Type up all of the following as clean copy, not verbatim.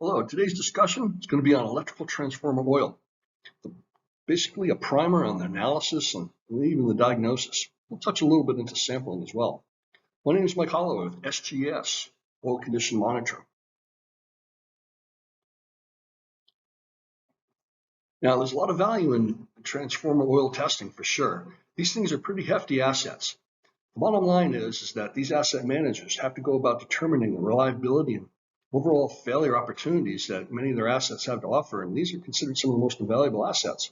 Hello, today's discussion is going to be on electrical transformer oil. Basically a primer on the analysis and even the diagnosis. We'll touch a little bit into sampling as well. My name is Mike Holloway with SGS, Oil Condition Monitor. Now, there's a lot of value in transformer oil testing for sure. These things are pretty hefty assets. The bottom line is that these asset managers have to go about determining the reliability and overall failure opportunities that many of their assets have to offer, and these are considered some of the most valuable assets.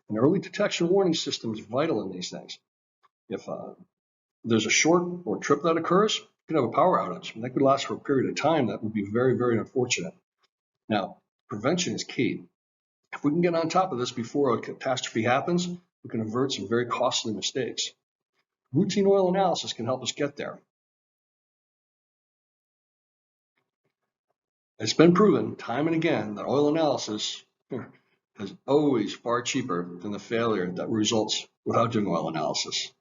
An early detection warning system is vital in these things. If there's a short or trip that occurs, you could have a power outage, and that could last for a period of time. That would be very, very unfortunate. Now, prevention is key. If we can get on top of this before a catastrophe happens, we can avert some very costly mistakes. Routine oil analysis can help us get there. It's been proven time and again that oil analysis is always far cheaper than the failure that results without doing oil analysis.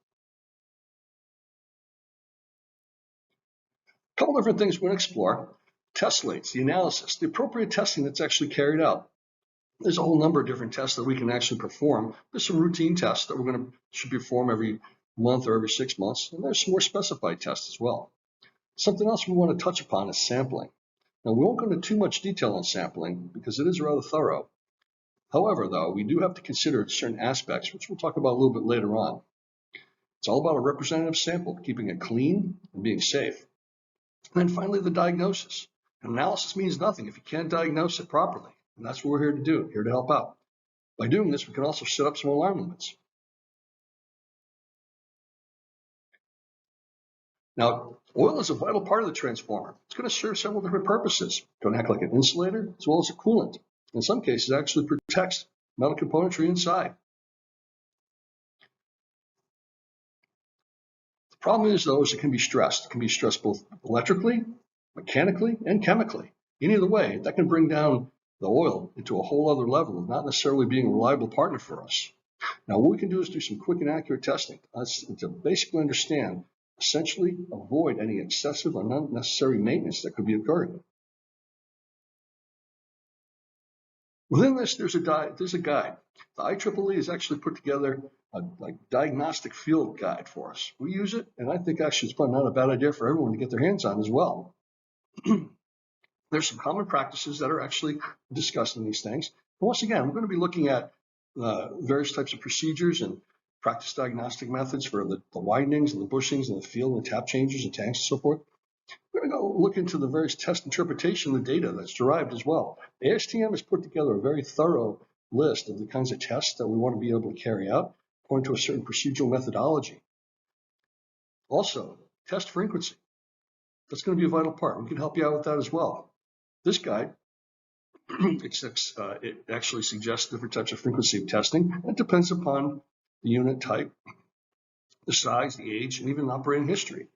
A couple different things we're going to explore. Test slates, the analysis, the appropriate testing that's actually carried out. There's a whole number of different tests that we can actually perform. There's some routine tests that should perform every month or every 6 months, and there's some more specified tests as well. Something else we want to touch upon is sampling. Now, we won't go into too much detail on sampling because it is rather thorough. However, though, we do have to consider certain aspects, which we'll talk about a little bit later on. It's all about a representative sample, keeping it clean and being safe. And then finally, the diagnosis. Analysis means nothing if you can't diagnose it properly. And that's what we're here to do, here to help out. By doing this, we can also set up some alarm limits. Now, oil is a vital part of the transformer. It's going to serve several different purposes. It's going to act like an insulator as well as a coolant. In some cases, it actually protects metal componentry inside. The problem is, though, is it can be stressed. It can be stressed both electrically, mechanically, and chemically. Any other way, that can bring down the oil into a whole other level of not necessarily being a reliable partner for us. Now, what we can do is do some quick and accurate testing to basically understand, essentially avoid any excessive or unnecessary maintenance that could be occurring. Within this, there's a guide. The IEEE has actually put together a diagnostic field guide for us. We use it, and I think actually it's probably not a bad idea for everyone to get their hands on as well. There's some common practices that are actually discussed in these things. And once again, we're going to be looking at various types of procedures and practice diagnostic methods for the windings and the bushings and the field and the tap changers and tanks and so forth. We're going to go look into the various test interpretation of the data that's derived as well. ASTM has put together a very thorough list of the kinds of tests that we want to be able to carry out according to a certain procedural methodology. Also, test frequency. That's going to be a vital part. We can help you out with that as well. This guide, it actually suggests different types of frequency of testing. It depends upon the unit type, the size, the age, and even operating history.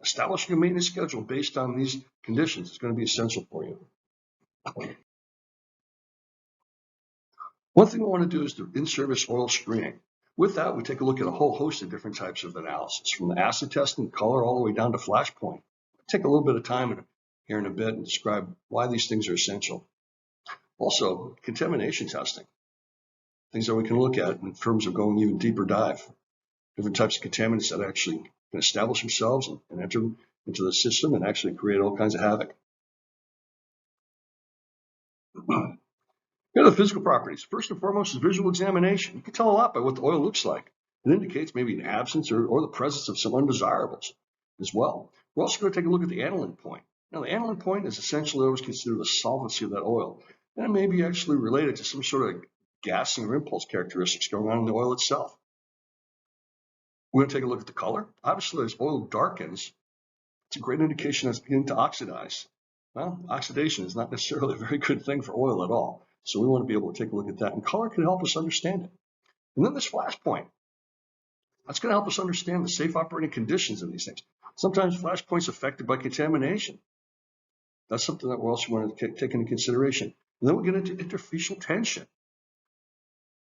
Establishing a maintenance schedule based on these conditions is going to be essential for you. One thing we want to do is do in-service oil screening. With that, we take a look at a whole host of different types of analysis, from the acid testing, color, all the way down to flashpoint. Take a little bit of time here in a bit and describe why these things are essential. Also, contamination testing, things that we can look at in terms of going even deeper dive. Different types of contaminants that actually can establish themselves and enter into the system and actually create all kinds of havoc. Here are the physical properties. First and foremost is visual examination. You can tell a lot by what the oil looks like. It indicates maybe an absence or the presence of some undesirables as well. We're also going to take a look at the aniline point. Now, the aniline point is essentially always considered the solvency of that oil, and it may be actually related to some sort of gassing or impulse characteristics going on in the oil itself. We're going to take a look at the color. Obviously, as oil darkens, it's a great indication that it's beginning to oxidize. Well, oxidation is not necessarily a very good thing for oil at all, so we want to be able to take a look at that, and color can help us understand it. And then this flash point. That's going to help us understand the safe operating conditions of these things. Sometimes flash points affected by contamination. That's something that we also want to take into consideration. And then we get into interfacial tension.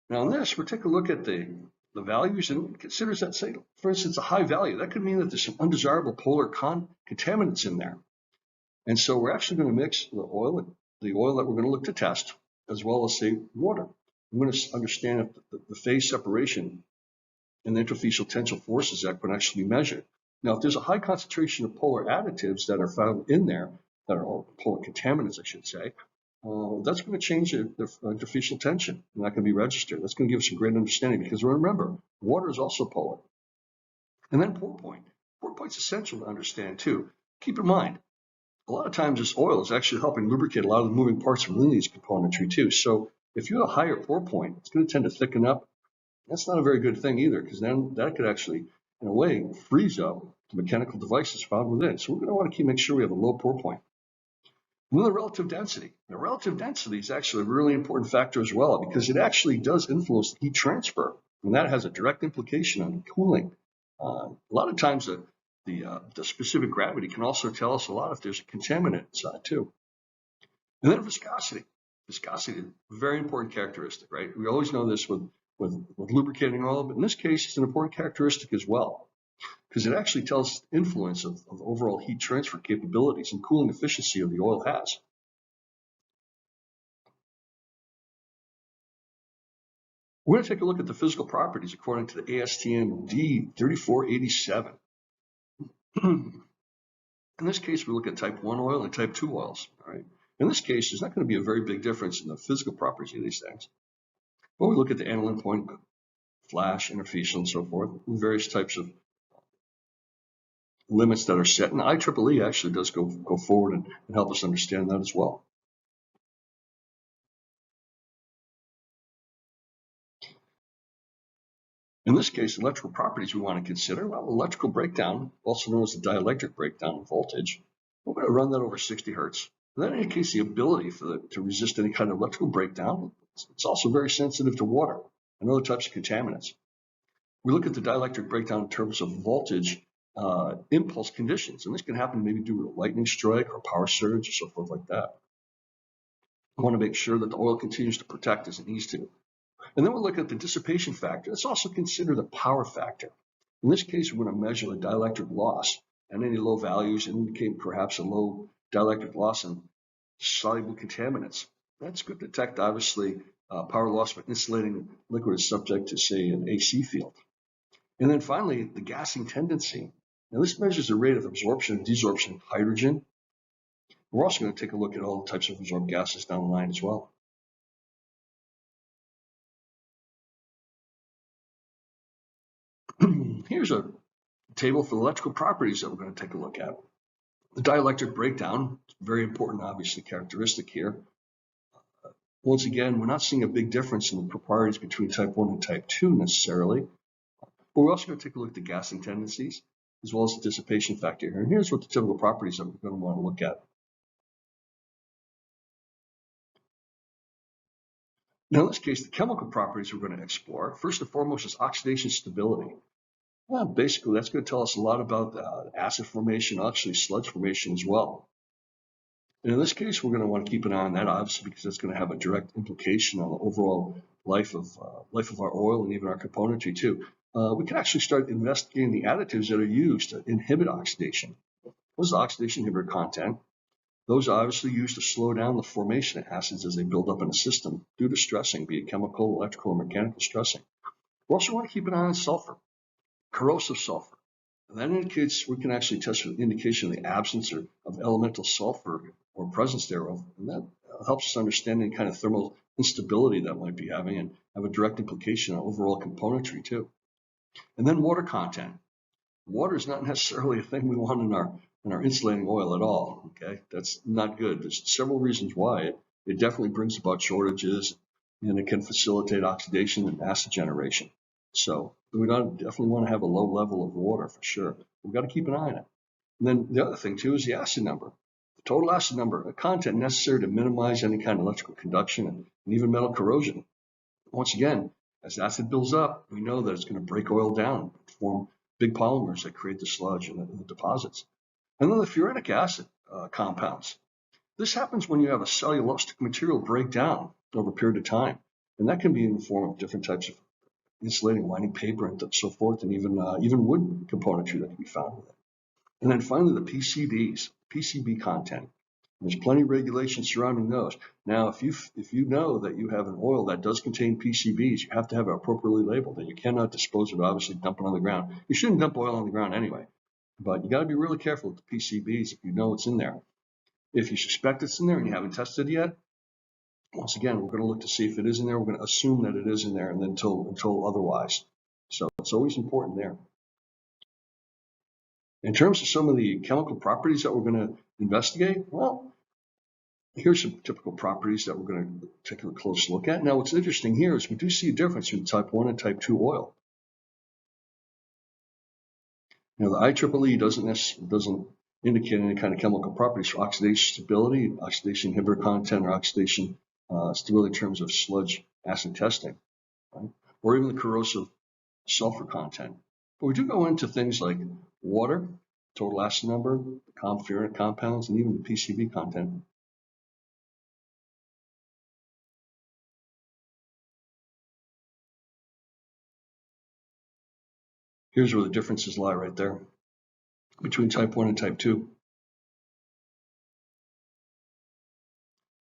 Now in this, we'll take a look at the values and considers that, say, for instance, a high value. That could mean that there's some undesirable polar contaminants in there. And so we're actually going to mix the oil the oil that we're going to look to test, as well as, say, water. I'm going to understand if the phase separation and the interfacial tensile forces that can actually be measured. Now, if there's a high concentration of polar additives that are found in there, that are polar contaminants, I should say, that's going to change the interfacial tension, and that can be registered. That's going to give us a great understanding, because remember, water is also polar. And then pour point. Pour point's essential to understand too. Keep in mind, a lot of times this oil is actually helping lubricate a lot of the moving parts within these componentry too. So if you have a higher pour point, it's going to tend to thicken up. That's not a very good thing either, because then that could actually, in a way, freeze up the mechanical devices found within. So we're going to want to make sure we have a low pour point. And then the relative density. Now, relative density is actually a really important factor as well, because it actually does influence heat transfer, and that has a direct implication on cooling. A lot of times the specific gravity can also tell us a lot if there's a contaminant inside too. And then viscosity. Viscosity is a very important characteristic, right? We always know this with lubricating oil, but in this case, it's an important characteristic as well, because it actually tells us the influence of overall heat transfer capabilities and cooling efficiency of the oil has. We're going to take a look at the physical properties according to the ASTM D3487. In this case, we look at type 1 oil and type 2 oils. All right. In this case, there's not going to be a very big difference in the physical properties of these things. But we look at the aniline point, flash, interfacial, and so forth, and various types of limits that are set. And IEEE actually does go forward and help us understand that as well. In this case, electrical properties we want to consider, well, electrical breakdown, also known as the dielectric breakdown of voltage. We're going to run that over 60 hertz. And that indicates the ability to resist any kind of electrical breakdown. It's also very sensitive to water and other types of contaminants. We look at the dielectric breakdown in terms of voltage impulse conditions, and this can happen maybe due to a lightning strike or power surge or so forth like that. I want to make sure that the oil continues to protect as it needs to. And then we'll look at the dissipation factor. Let's also consider the power factor. In this case, we're going to measure the dielectric loss, and any low values indicate perhaps a low dielectric loss in soluble contaminants. That's good to detect, obviously, power loss when insulating liquid is subject to, say, an AC field. And then finally, the gassing tendency. Now, this measures the rate of absorption and desorption of hydrogen. We're also going to take a look at all the types of absorbed gases down the line as well. Here's a table for the electrical properties that we're going to take a look at. The dielectric breakdown, very important, obviously, characteristic here. Once again, we're not seeing a big difference in the properties between type 1 and type 2 necessarily, but we're also going to take a look at the gassing tendencies as well as the dissipation factor here. And here's what the typical properties that we're going to want to look at. Now, in this case, the chemical properties we're going to explore, first and foremost, is oxidation stability. Well, basically, that's going to tell us a lot about acid formation, actually sludge formation as well. And in this case, we're going to want to keep an eye on that, obviously, because that's going to have a direct implication on the overall life of our oil and even our componentry too. We can actually start investigating the additives that are used to inhibit oxidation. What is the oxidation inhibitor content? Those are obviously used to slow down the formation of acids as they build up in a system due to stressing, be it chemical, electrical, or mechanical stressing. We also want to keep an eye on sulfur, corrosive sulfur. And that indicates we can actually test for the indication of the absence of elemental sulfur or presence thereof. And that helps us understand any kind of thermal instability that might be having and have a direct implication on overall componentry too. And then water content. Water is not necessarily a thing we want in our insulating oil at all. Okay, that's not good. There's several reasons why. It definitely brings about shortages, and it can facilitate oxidation and acid generation. So we definitely want to have a low level of water for sure. We've got to keep an eye on it. And then the other thing too is the acid number. The total acid number, the content necessary to minimize any kind of electrical conduction and even metal corrosion. Once again, as acid builds up, we know that it's going to break oil down, form big polymers that create the sludge and the deposits. And then the furic acid compounds. This happens when you have a cellulosic material break down over a period of time. And that can be in the form of different types of insulating winding paper and so forth, and even wood componentry that can be found with it. And then finally, the PCBs, PCB content. There's plenty of regulations surrounding those. Now, if you know that you have an oil that does contain PCBs, you have to have it appropriately labeled, and you cannot dispose of it. Obviously, dump it on the ground. You shouldn't dump oil on the ground anyway, but you got to be really careful with the PCBs if you know it's in there. If you suspect it's in there and you haven't tested it yet, once again, we're going to look to see if it is in there. We're going to assume that it is in there, and then until otherwise. So it's always important there. In terms of some of the chemical properties that we're going to investigate, well, here's some typical properties that we're going to take a close look at. Now, what's interesting here is we do see a difference between type 1 and type 2 oil. Now, the IEEE doesn't indicate any kind of chemical properties for oxidation stability, oxidation inhibitor content, or oxidation stability in terms of sludge acid testing, right? Or even the corrosive sulfur content. But we do go into things like water, total acid number, the confluent compounds, and even the PCB content. Here's where the differences lie right there between type 1 and type 2.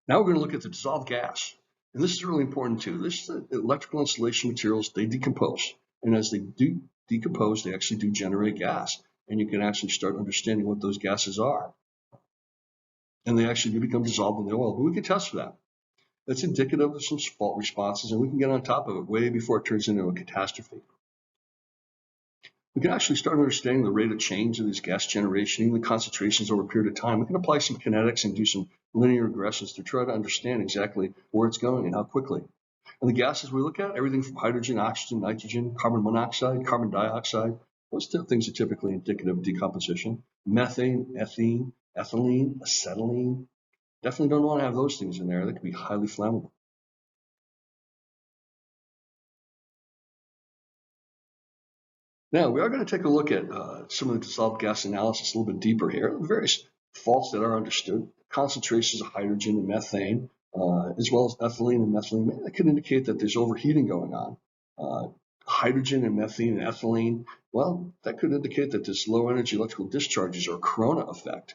Now we're going to look at the dissolved gas. And this is really important too. This is electrical insulation materials, they decompose. And as they do decompose, they actually do generate gas. And you can actually start understanding what those gases are. And they actually do become dissolved in the oil. But we can test for that. That's indicative of some fault responses, and we can get on top of it way before it turns into a catastrophe. We can actually start understanding the rate of change of these gas generation, even the concentrations over a period of time. We can apply some kinetics and do some linear regressions to try to understand exactly where it's going and how quickly. And the gases we look at, everything from hydrogen, oxygen, nitrogen, carbon monoxide, carbon dioxide, those things are typically indicative of decomposition. Methane, ethene, ethylene, acetylene. Definitely don't want to have those things in there. They can be highly flammable. Now, we are going to take a look at some of the dissolved gas analysis a little bit deeper here. The various faults that are understood, concentrations of hydrogen and methane, as well as ethylene and methylene, that could indicate that there's overheating going on. Hydrogen and methane and ethylene, well, that could indicate that there's low energy electrical discharges or corona effect.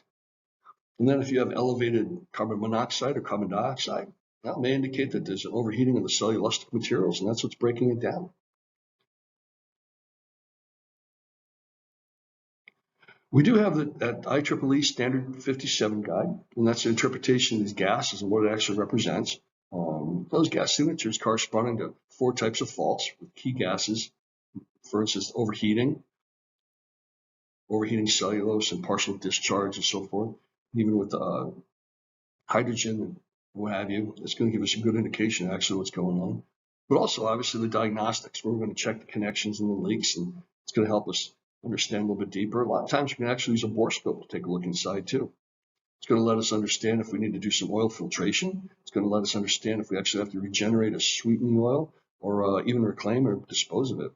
And then if you have elevated carbon monoxide or carbon dioxide, that may indicate that there's an overheating of the cellulosic materials, and that's what's breaking it down. We do have that IEEE Standard 57 guide, and that's an interpretation of these gases and what it actually represents. Those gas signatures corresponding to 4 types of faults with key gases. For instance, overheating cellulose and partial discharge and so forth. Even with hydrogen and what have you, it's going to give us a good indication of actually what's going on. But also, obviously, the diagnostics, where we're going to check the connections and the leaks, and it's going to help us understand a little bit deeper. A lot of times we can actually use a borescope to take a look inside too. It's going to let us understand if we need to do some oil filtration. It's going to let us understand if we actually have to regenerate or sweeten the oil, or even reclaim or dispose of it.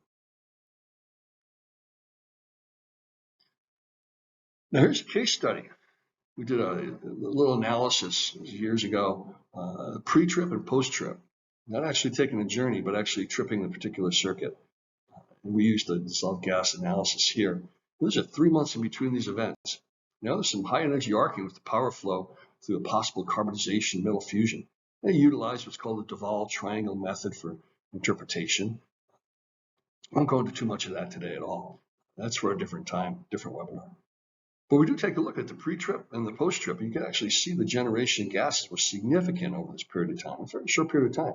Now here's a case study. We did a little analysis years ago, pre-trip and post-trip. Not actually taking a journey, but actually tripping the particular circuit. And we used the dissolved gas analysis here. There's 3 months in between these events. Now there's some high energy arcing with the power flow through a possible carbonization metal fusion. They utilize what's called the Duval triangle method for interpretation. I won't go into too much of that today at all. That's for a different time, different webinar. But we do take a look at the pre-trip and the post-trip, and you can actually see the generation of gases was significant over this period of time, a very short period of time.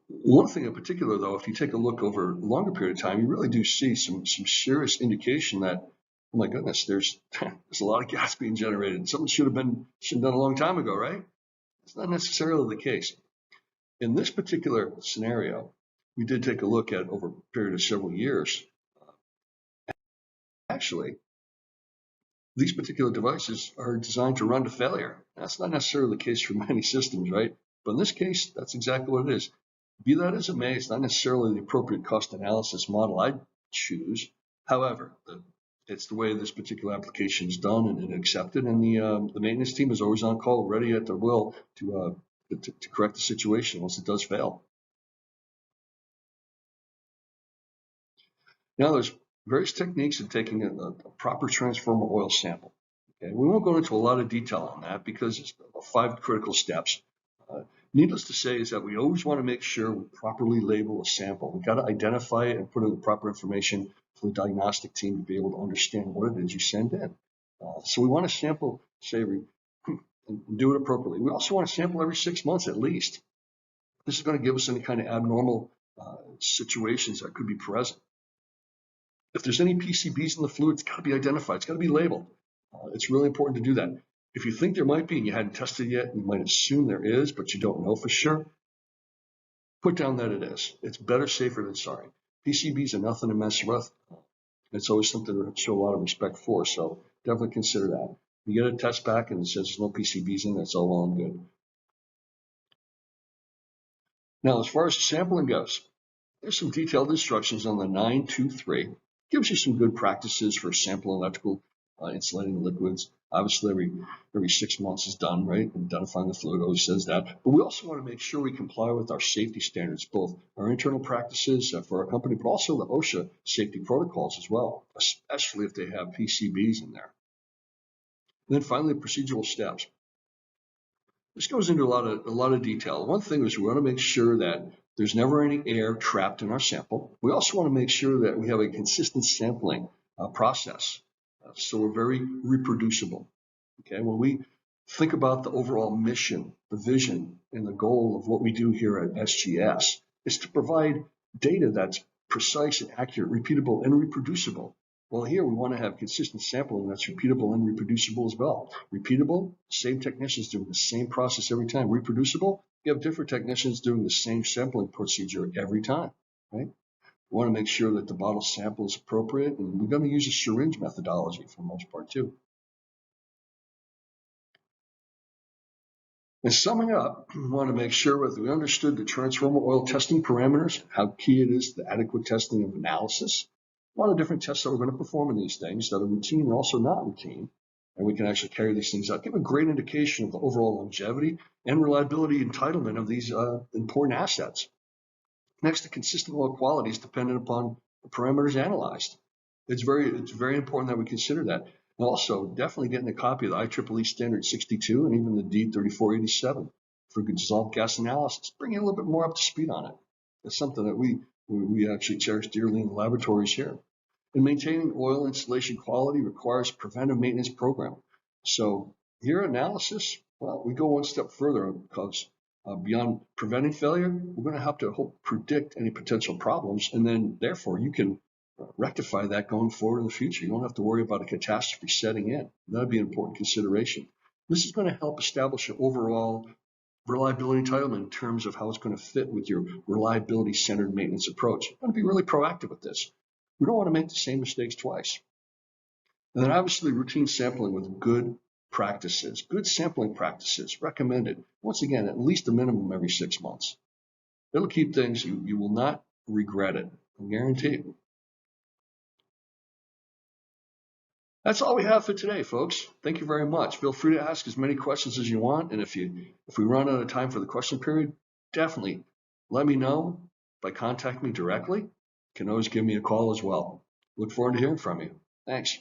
One thing in particular, though, if you take a look over a longer period of time, you really do see some serious indication that, oh my goodness, there's a lot of gas being generated. Something should have done a long time ago, right? It's not necessarily the case. In this particular scenario, we did take a look at over a period of several years. Actually, these particular devices are designed to run to failure. That's not necessarily the case for many systems, right? But in this case, that's exactly what it is. Be that as it may, it's not necessarily the appropriate cost analysis model I'd choose. However, it's the way this particular application is done and accepted, and the maintenance team is always on call, ready at their will to correct the situation once it does fail. Now, there's various techniques of taking a proper transformer oil sample. Okay, we won't go into a lot of detail on that because it's 5 critical steps. Uh, Needless to say is that we always want to make sure we properly label a sample. We've got to identify it and put in the proper information for the diagnostic team to be able to understand what it is you send in. So we want to sample, say, and do it appropriately. We also want to sample every 6 months at least. This is going to give us any kind of abnormal situations that could be present. If there's any PCBs in the fluid, it's got to be identified. It's got to be labeled. It's really important to do that. If you think there might be and you hadn't tested yet, you might assume there is, but you don't know for sure, put down that it is. It's better safer than sorry. PCBs are nothing to mess with. It's always something to show a lot of respect for, so definitely consider that. If you get a test back and it says there's no PCBs in it, it's all well and good. Now, as far as sampling goes, there's some detailed instructions on the 923. Gives you some good practices for sampling electrical insulating liquids. Obviously, every 6 months is done, right? Identifying the fluid always says that. But we also want to make sure we comply with our safety standards, both our internal practices for our company, but also the OSHA safety protocols as well, especially if they have PCBs in there. And then finally, procedural steps. This goes into a lot of detail. One thing is we want to make sure that there's never any air trapped in our sample. We also want to make sure that we have a consistent sampling process, so we're very reproducible. Okay, when we think about the overall mission, the vision, and the goal of what we do here at SGS, is to provide data that's precise and accurate, repeatable, and reproducible. Well, here we want to have consistent sampling that's repeatable and reproducible as well. Repeatable, same technicians doing the same process every time. Reproducible, you have different technicians doing the same sampling procedure every time, right? We want to make sure that the bottle sample is appropriate, and we're going to use a syringe methodology for the most part too. And summing up, we want to make sure that we understood the transformer oil testing parameters, how key it is to the adequate testing of analysis, a lot of different tests that we're going to perform in these things that are routine and also not routine. And we can actually carry these things out, give a great indication of the overall longevity and reliability entitlement of these important assets. Next, the consistent oil quality is dependent upon the parameters analyzed. It's very important that we consider that. And also, definitely getting a copy of the IEEE Standard 62 and even the D3487 for dissolved gas analysis. Bring you a little bit more up to speed on it. It's something that we actually cherish dearly in the laboratories here. And maintaining oil installation quality requires a preventive maintenance program. So here at Analysis, well, we go one step further because beyond preventing failure, we're going to have to help predict any potential problems, and then therefore you can rectify that going forward in the future. You don't have to worry about a catastrophe setting in. That'd be an important consideration. This is going to help establish an overall reliability entitlement in terms of how it's going to fit with your reliability-centered maintenance approach. You want to be really proactive with this. We don't want to make the same mistakes twice. And then obviously routine sampling with good practices, good sampling practices recommended. Once again, at least a minimum every 6 months. It'll keep things, you will not regret it. I guarantee you. That's all we have for today, folks. Thank you very much. Feel free to ask as many questions as you want. And if we run out of time for the question period, definitely let me know by contacting me directly. You can always give me a call as well. Look forward to hearing from you. Thanks.